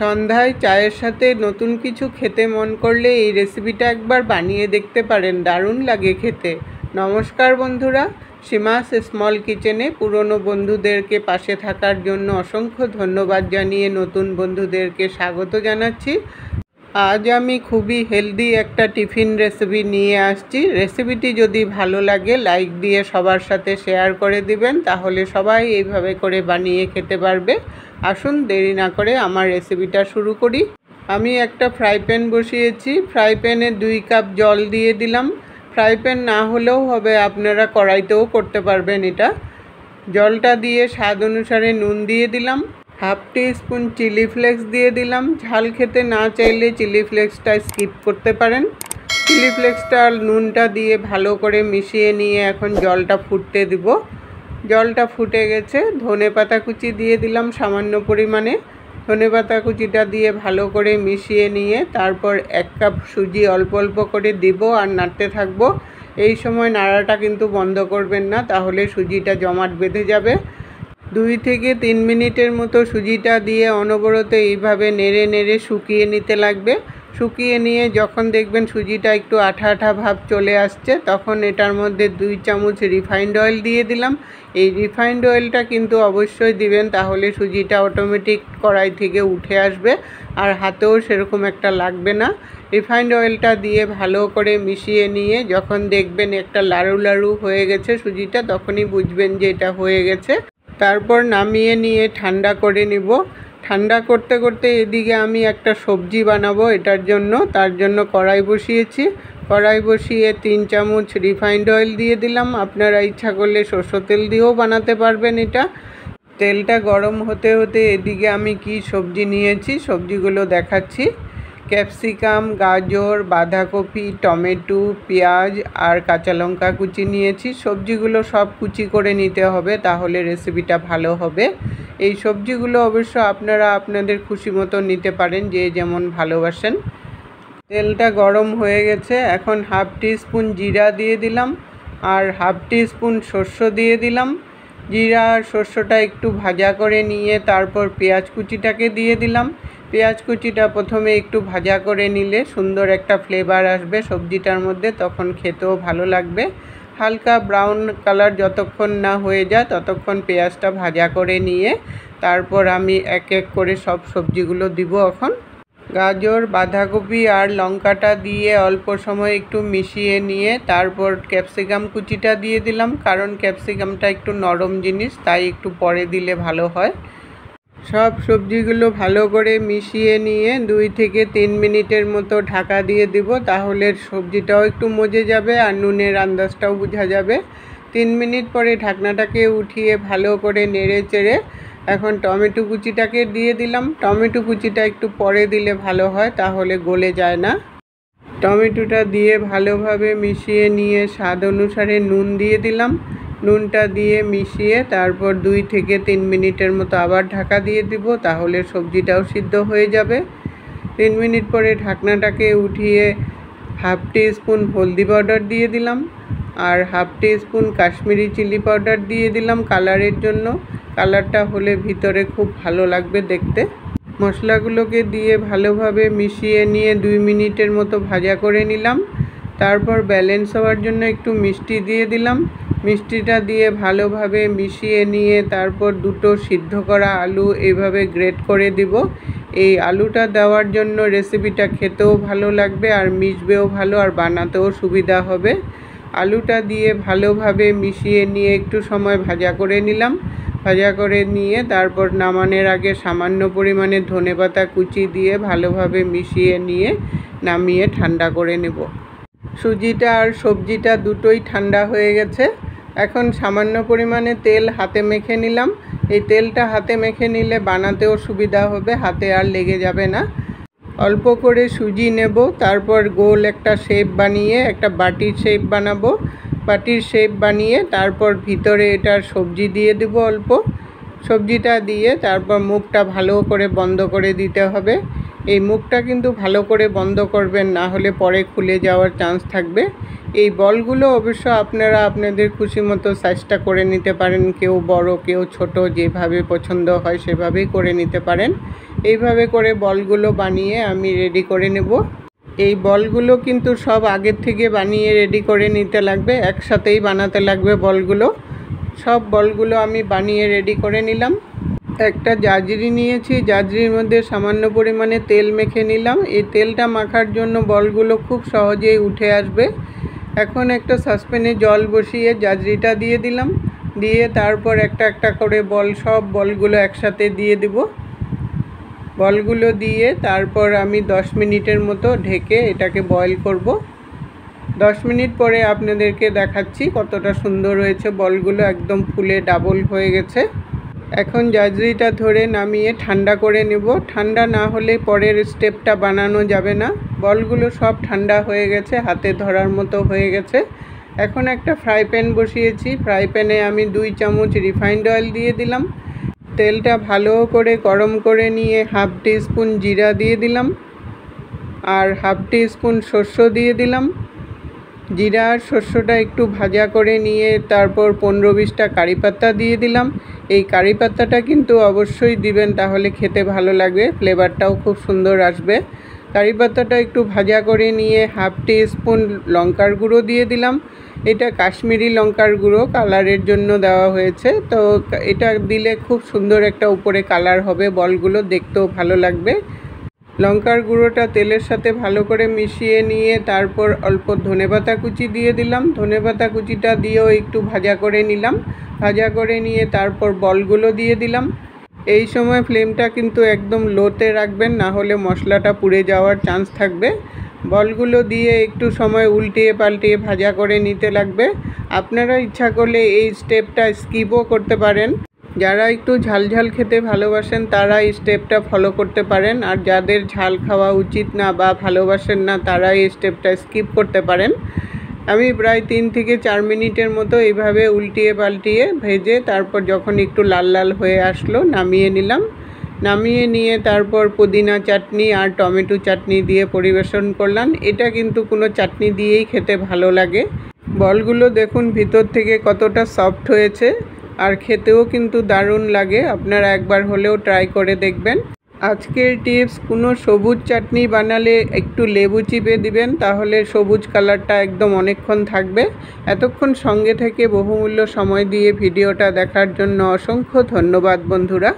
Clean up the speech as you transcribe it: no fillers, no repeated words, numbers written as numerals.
সন্ধ্যায় চায়ের সাথে নতুন কিছু খেতে মন করলে এই রেসিপিটা একবার বানিয়ে দেখতে পারেন, দারুণ লাগে খেতে। নমস্কার বন্ধুরা, সীমাস স্মল কিচেনে পুরনো বন্ধুদেরকে পাশে থাকার জন্য অসংখ্য ধন্যবাদ জানিয়ে নতুন বন্ধুদেরকে স্বাগত জানাচ্ছি। আজ আমি খুবই হেলদি একটা টিফিন রেসিপি নিয়ে আসছি। রেসিপিটি যদি ভালো লাগে লাইক দিয়ে সবার সাথে শেয়ার করে দিবেন, তাহলে সবাই এইভাবে করে বানিয়ে খেতে পারবে। আসুন দেরি না করে আমার রেসিপিটা শুরু করি। আমি একটা ফ্রাই প্যান বসিয়েছি। ফ্রাই প্যানে 2 কাপ জল দিয়ে দিলাম। ফ্রাই প্যান না হলেও হবে, আপনারা কড়াইতেও করতে পারবেন এটা। জলটা দিয়ে স্বাদ অনুসারে নুন দিয়ে দিলাম। হাফ টিস্পুন চিলি ফ্লেক্স দিয়ে দিলাম। ঝাল খেতে না চাইলে চিলি ফ্লেক্সটা স্কিপ করতে পারেন। চিলি ফ্লেক্সটা আর নুনটা দিয়ে ভালো করে মিশিয়ে নিয়ে এখন জলটা ফুটতে দিব। জলটা ফুটে গেছে। ধনেপাতা কুচি দিয়ে দিলাম সামান্য পরিমাণে। ধনেপাতা কুচিটা দিয়ে ভালো করে মিশিয়ে নিয়ে তারপর 1 কাপ সুজি অল্প অল্প করে দিব আর নাড়তে থাকবো। এই সময় নাড়াটা কিন্তু বন্ধ করবেন না, তাহলে সুজিটা জমাট বেঁধে যাবে। 2 থেকে 3 মিনিটের মতো সুজিটা দিয়ে অনবরত এইভাবে নেড়ে নেড়ে শুকিয়ে নিতে লাগবে। শুকিয়ে নিয়ে যখন দেখবেন সুজিটা একটু আঠা আঠা ভাব চলে আসছে, তখন এটার মধ্যে 2 চামচ রিফাইন্ড অয়েল দিয়ে দিলাম। এই রিফাইন্ড অয়েলটা কিন্তু অবশ্যই দিবেন, তাহলে সুজিটা অটোমেটিক কড়াই থেকে উঠে আসবে আর হাতেও সেরকম একটা লাগবে না। রিফাইন্ড অয়েলটা দিয়ে ভালো করে মিশিয়ে নিয়ে যখন দেখবেন একটা লাড়ু লাড়ু হয়ে গেছে সুজিটা, তখনই বুঝবেন যে এটা হয়ে গেছে। তারপর নামিয়ে নিয়ে ঠান্ডা করে নিব। ঠান্ডা করতে করতে এদিকে আমি একটা সবজি বানাবো তার জন্য কড়াই বসিয়েছি। কড়াই বসিয়ে 3 চামচ রিফাইন্ড অয়েল দিয়ে দিলাম। আপনারা ইচ্ছা করলে সরষের তেল দিয়েও বানাতে পারবেন এটা। তেলটা গরম হতে হতে এদিকে আমি কি সবজি নিয়েছি সবজিগুলো দেখাচ্ছি। ক্যাপসিকাম, গাজর, বাঁধাকপি, টমেটো, পেঁয়াজ আর কাঁচা লঙ্কা কুচি নিয়েছি। সবজিগুলো সব কুচি করে নিতে হবে, তাহলে রেসিপিটা ভালো হবে। এই সবজিগুলো অবশ্য আপনারা আপনাদের খুশি মতো নিতে পারেন, যে যেমন ভালোবাসেন। তেলটা গরম হয়ে গেছে। এখন হাফ টিস্পুন জিরা দিয়ে দিলাম আর হাফ টিস্পুন সর্ষে দিয়ে দিলাম। জিরা আর সর্ষেটা একটু ভাজা করে নিয়ে তারপর পেঁয়াজ কুচিটাকে দিয়ে দিলাম। পেঁয়াজ কুচিটা প্রথমে একটু ভাজা করে নিলে সুন্দর একটা ফ্লেভার আসবে সবজিটার মধ্যে, তখন খেতেও ভালো লাগবে। হালকা ব্রাউন কালার যতক্ষণ না হয়ে যায় ততক্ষণ পেঁয়াজটা ভাজা করে নিয়ে তারপর আমি এক এক করে সব সবজিগুলো দিব। এখন গাজর, বাঁধাকপি আর লঙ্কাটা দিয়ে অল্প সময় একটু মিশিয়ে নিয়ে তারপর ক্যাপসিকাম কুচিটা দিয়ে দিলাম, কারণ ক্যাপসিকামটা একটু নরম জিনিস, তাই একটু পরে দিলে ভালো হয়। সব সবজিগুলো ভালো করে মিশিয়ে নিয়ে 2 থেকে 3 মিনিটের মতো ঢাকা দিয়ে দিব, তাহলে সবজিটাও একটু মজে যাবে আর নুনের আন্দাজটাও বোঝা যাবে। 3 মিনিট পরে ঢাকনাটাকে উঠিয়ে ভালো করে নেড়ে চেড়ে এখন টমেটো কুচিটাকে দিয়ে দিলাম। টমেটো কুচিটা একটু পরে দিলে ভালো হয়, তাহলে গলে যায় না। টমেটোটা দিয়ে ভালোভাবে মিশিয়ে নিয়ে স্বাদ অনুসারে নুন দিয়ে দিলাম। নুনটা দিয়ে মিশিয়ে তারপর 2 থেকে 3 মিনিটের মতো আবার ঢাকা দিয়ে দিব, তাহলে সবজিটাও সিদ্ধ হয়ে যাবে। 3 মিনিট পরে ঢাকনাটাকে উঠিয়ে হাফ টিস্পুন হলদি পাউডার দিয়ে দিলাম আর half teaspoon Kashmiri chilli powder দিয়ে দিলাম কালারের জন্য। কালারটা হলে ভিতরে খুব ভালো লাগবে দেখতে। মশলাগুলোকে দিয়ে ভালোভাবে মিশিয়ে নিয়ে 2 মিনিটের মতো ভাজা করে নিলাম। তারপর ব্যালেন্স হওয়ার জন্য একটু মিষ্টি দিয়ে দিলাম। মিষ্টিটা দিয়ে ভালোভাবে মিশিয়ে নিয়ে তারপর 2টো সিদ্ধ করা আলু এইভাবে গ্রেট করে দিব। এই আলুটা দেওয়ার জন্য রেসিপিটা খেতেও ভালো লাগবে আর মিশবেও ভালো আর বানাতেও সুবিধা হবে। আলুটা দিয়ে ভালোভাবে মিশিয়ে নিয়ে একটু সময় ভাজা করে নিলাম। ভাজা করে নিয়ে তারপর নামানোর আগে সামান্য পরিমাণে ধনেপাতা কুচি দিয়ে ভালোভাবে মিশিয়ে নিয়ে নামিয়ে ঠান্ডা করে নেব। সুজিটা আর সবজিটা দুটোই ঠান্ডা হয়ে গেছে। এখন সামান্য পরিমাণে তেল হাতে মেখে নিলাম। এই তেলটা হাতে মেখে নিলে বানাতেও সুবিধা হবে, হাতে আর লেগে যাবে না। অল্প করে সুজি নেব, তারপর গোল একটা শেপ বানিয়ে একটা বাটির শেপ বানাবো। বাটির শেপ বানিয়ে তারপর ভিতরে এটার সবজি দিয়ে দেব অল্প। সবজিটা দিয়ে তারপর মুখটা ভালো করে বন্ধ করে দিতে হবে। এই মুখটা কিন্তু ভালো করে বন্ধ করবেন, না হলে পরে খুলে যাওয়ার চান্স থাকবে। এই বলগুলো অবশ্য আপনারা আপনাদের খুশি মতো সাইজটা করে নিতে পারেন, কেউ বড় কেউ ছোট, যেভাবে পছন্দ হয় সেভাবেই করে নিতে পারেন। এইভাবে করে বলগুলো বানিয়ে আমি রেডি করে নেব। এই বলগুলো কিন্তু সব আগের থেকে বানিয়ে রেডি করে নিতে লাগবে, একসাথেই বানাতে লাগবে বলগুলো। সব বলগুলো আমি বানিয়ে রেডি করে নিলাম। একটা জাজরি নিয়েছি, জাজরির মধ্যে সামান্য পরিমাণে তেল মেখে নিলাম। এই তেলটা মাখার জন্য বলগুলো খুব সহজেই উঠে আসবে। এখন একটা সসপ্যানে জল বসিয়ে জাজরিটা দিয়ে দিলাম, দিয়ে তারপর একটা একটা করে সব বলগুলো একসাথে দিয়ে দিব। বলগুলো দিয়ে তারপর আমি 10 মিনিটের মতো ঢেকে এটাকে বয়েল করব। 10 মিনিট পরে আপনাদেরকে দেখাচ্ছি কতটা সুন্দর হয়েছে। বলগুলো একদম ফুলে ডাবল হয়ে গেছে। এখন জাজরিটা ধরে নামিয়ে ঠান্ডা করে নেব। ঠান্ডা না হলে পরের স্টেপটা বানানো যাবে না। বলগুলো সব ঠান্ডা হয়ে গেছে, হাতে ধরার মতো হয়ে গেছে। এখন একটা ফ্রাই প্যান বসিয়েছি। ফ্রাই প্যানে আমি 2 চামচ রিফাইন্ড অয়েল দিয়ে দিলাম। তেলটা ভালো করে গরম করে নিয়ে হাফ টিস্পুন জিরা দিয়ে দিলাম আর হাফ টিস্পুন সর্ষে দিয়ে দিলাম। জিরা আর সর্ষেটা একটু ভাজা করে নিয়ে তারপর 15-20টা কারি পাতা দিয়ে দিলাম। এই কারি পাতাটা কিন্তু অবশ্যই দিবেন, তাহলে খেতে ভালো লাগবে, ফ্লেভারটাও খুব সুন্দর আসবে। কারি পাতাটা একটু ভাজা করে নিয়ে হাফ টিস্পুন লঙ্কার গুঁড়ো দিয়ে দিলাম। এটা কাশ্মীরি লঙ্কার গুঁড়ো, কালারের জন্য দেওয়া হয়েছে। তো এটা দিলে খুব সুন্দর একটা উপরে কালার হবে, বলগুলো দেখতেও ভালো লাগবে। লঙ্কার গুঁড়োটা তেলের সাথে ভালো করে মিশিয়ে নিয়ে তারপর অল্প ধনেপাতা কুচি দিয়ে দিলাম। ধনেপাতা কুচিটা দিয়েও একটু ভাজা করে নিলাম। ভাজা করে নিয়ে তারপর বলগুলো দিয়ে দিলাম। এই সময় ফ্লেমটা কিন্তু একদম লোতে রাখবেন, না হলে মশলাটা পুড়ে যাওয়ার চান্স থাকবে। বলগুলো দিয়ে একটু সময় উল্টিয়ে পাল্টিয়ে ভাজা করে নিতে লাগবে। আপনারা ইচ্ছা করলে এই স্টেপটা স্কিপও করতে পারেন। যারা একটু ঝালঝাল খেতে ভালোবাসেন তারা এই স্টেপটা ফলো করতে পারেন, আর যাদের ঝাল খাওয়া উচিত না বা ভালোবাসেন না তারা এই স্টেপটা স্কিপ করতে পারেন। আমি প্রায় 3 থেকে 4 মিনিটের মতো এইভাবে উল্টিয়ে পাল্টিয়ে ভেজে তারপর যখন একটু লাল লাল হয়ে আসলো নামিয়ে নিলাম। নামিয়ে নিয়ে তারপর পুদিনা চাটনি আর টমেটো চাটনি দিয়ে পরিবেশন করলাম। এটা কিন্তু কোনো চাটনি দিয়েই খেতে ভালো লাগে। বলগুলো দেখুন ভিতর থেকে কতটা সফট হয়েছে, আর খেতেও কিন্তু দারুণ লাগে। আপনারা একবার হলেও ট্রাই করে দেখবেন। আজকের টিপস, কোনো সবুজ চাটনি বানালে একটু লেবু চিপে দিবেন, তাহলে সবুজ কালারটা একদম অনেকক্ষণ থাকবে। এতক্ষণ সঙ্গে থেকে বহুমূল্য সময় দিয়ে ভিডিওটা দেখার জন্য অসংখ্য ধন্যবাদ বন্ধুরা।